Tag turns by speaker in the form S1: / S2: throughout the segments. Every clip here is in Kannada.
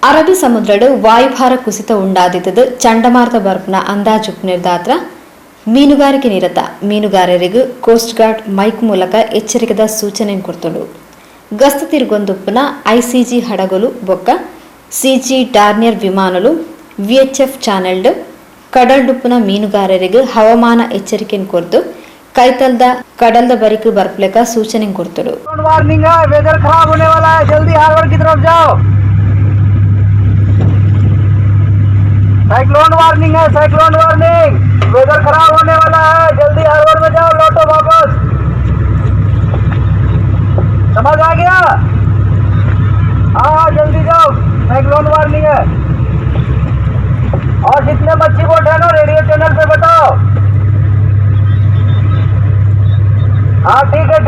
S1: ಅರಬ್ಬಿ ಸಮುದ್ರಡು ವಾಯುಭಾರ ಕುಸಿತ ಉಂಡಾದಿದ್ದು ಚಂಡಮಾರುತ ಬರ್ಪನ ಅಂದಾಜು ನಿರ್ಧಾರ ಮೀನುಗಾರಿಕೆ ನಿರತ ಮೀನುಗಾರರಿಗೂ ಕೋಸ್ಟ್ ಗಾರ್ಡ್ ಮೈಕ್ ಮೂಲಕ ಎಚ್ಚರಿಕೆದ ಸೂಚನೆ ಕೊಡ್ತುಂಡು. ಗಸ್ತು ತಿರುಗೊಂದುಪ್ಪನ ಐಸಿಜಿ ಹಡಗುಲು ಬೊಕ್ಕ ಸಿಜಿ ಡಾರ್ನಿಯರ್ ವಿಮಾನಲು ವಿಎಚ್ಎಫ್ ಚಾನೆಲ್ಡ್ ಕಡಲ್ಡುಪ್ಪನ ಮೀನುಗಾರರಿಗೂ ಹವಾಮಾನ ಎಚ್ಚರಿಕೆ ಕೊಡ್ತು ಕೈತಲ್ದ ಕಡಲ್ದ ಬರಿಕು ಬರ್ಪಲೆಕ सूचने ಕೊಡ್ತುಂಡು.
S2: वार्निंग है, वेदर खराब होने वाला है, जल्दी हार्बर की तरफ जाओ. साइक्लोन वार्निंग है, साइक्लोन वार्निंग, वेदर खराब होने वाला है, जल्दी हार्बर में जाओ, लौटो वापस. समझ आ गया? हाँ जल्दी जाओ, साइक्लोन वार्निंग है. और जितने मच्छी बोट है ना रेडियो चैनल पे बताओ. हाँ ठीक है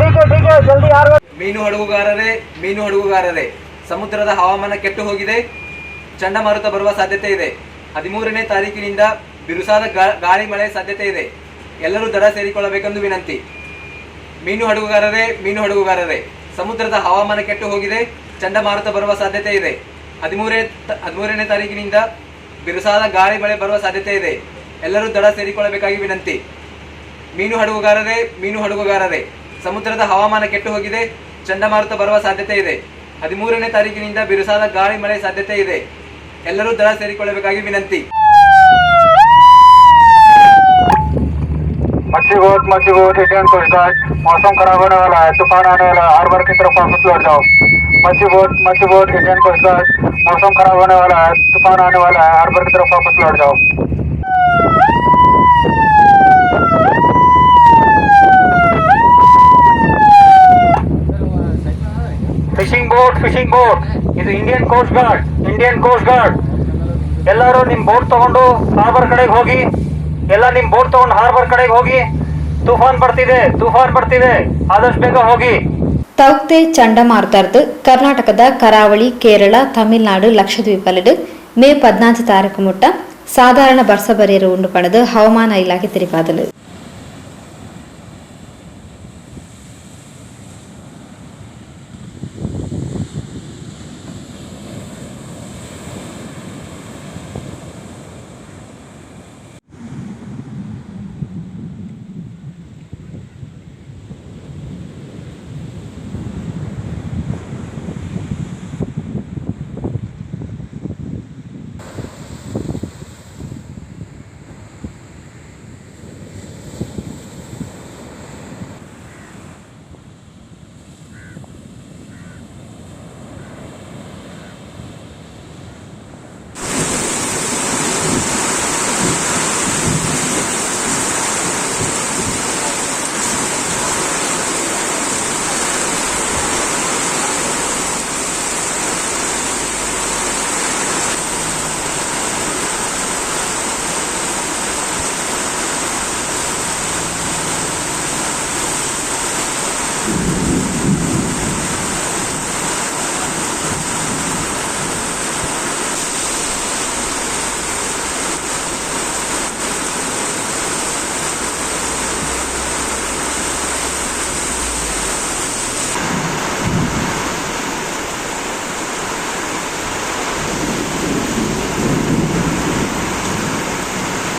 S2: जल्दी हार्बर.
S3: ಮೀನು ಹಡಗುಗಾರರೇ ಸಮುದ್ರದ ಹವಾಮಾನ ಕೆಟ್ಟು ಹೋಗಿದೆ. ಚಂಡಮಾರುತ ಬರುವ ಸಾಧ್ಯತೆ ಇದೆ. 13ನೇ ತಾರೀಕಿನಿಂದ ಬಿರುಸಾದ ಗಾಳಿ ಮಳೆ ಸಾಧ್ಯತೆ ಇದೆ. ಎಲ್ಲರೂ ದಡ ಸೇರಿಕೊಳ್ಳಬೇಕೆಂದು ವಿನಂತಿ. ಮೀನು ಹಡಗುಗಾರರೇ ಸಮುದ್ರದ ಹವಾಮಾನ ಕೆಟ್ಟು ಹೋಗಿದೆ. ಚಂಡಮಾರುತ ಬರುವ ಸಾಧ್ಯತೆ ಇದೆ. 13ನೇ ತಾರೀಕಿನಿಂದ ಬಿರುಸಾದ ಗಾಳಿ ಮಳೆ ಬರುವ ಸಾಧ್ಯತೆ ಇದೆ. ಎಲ್ಲರೂ ದಡ ಸೇರಿಕೊಳ್ಳಬೇಕಾಗಿ ವಿನಂತಿ. ಮೀನು ಹಡಗುಗಾರರೇ ಸಮುದ್ರದ ಹವಾಮಾನ ಕೆಟ್ಟು ಹೋಗಿದೆ. ಚಂಡಮಾರುತ ಬರುವ ಸಾಧ್ಯತೆ ಇದೆ. 13ನೇ ತಾರೀಕಿನಿಂದ ಬಿರುಸಾದ ಗಾಳಿ ಮಳೆ ಸಾಧ್ಯತೆ ಇದೆ. ಎಲ್ಲರೂ ದಡ ಸೇರಿಕೊಳ್ಳಬೇಕಾಗಿ ವಿನಂತಿ.
S2: मच्छी बोट इंडियन कोस्ट गार्ड, मौसम खराब होने वाला है, तूफान आने वाला है, हार्बर की तरफ वापस लौट जाओ. मच्छी बोट इंडियन कोस्ट गार्ड, मौसम खराब होने वाला है, तूफान आने वाला है, हार्बर की तरफ वापस लौट जाओ. ಫಿಶಿಂಗ್ ಬೋಟ್ ಇದು ಇಂಡಿಯನ್ ಕೋಸ್ಟ್ ಗಾರ್ಡ್. ಎಲ್ಲರೂ ನಿಮ್ಮ ಬೋಟ್ ತಗೊಂಡು ಹಾರ್ಬರ್ ಕಡೆಗೆ ಹೋಗಿ. ತೂಫಾನ್ ಬರ್ತಿದೆ ಆದಷ್ಟು ಬೇಗ ಹೋಗಿ.
S1: ತೌಕ್ತೆ ಚಂಡಮಾರುತರ್ದು ಕರ್ನಾಟಕದ ಕರಾವಳಿ, ಕೇರಳ, ತಮಿಳುನಾಡು, ಲಕ್ಷದ್ವೀಪಲಡು ಮೇ 14 ತಾರೀಕು ಮುಟ್ಟ ಸಾಧಾರಣ ಬರ್ಸ ಬರೆಯರು ಉಂಡು ಪಡೆದು ಹವಾಮಾನ ಇಲಾಖೆ ತಿಳಿಪಾದಲು.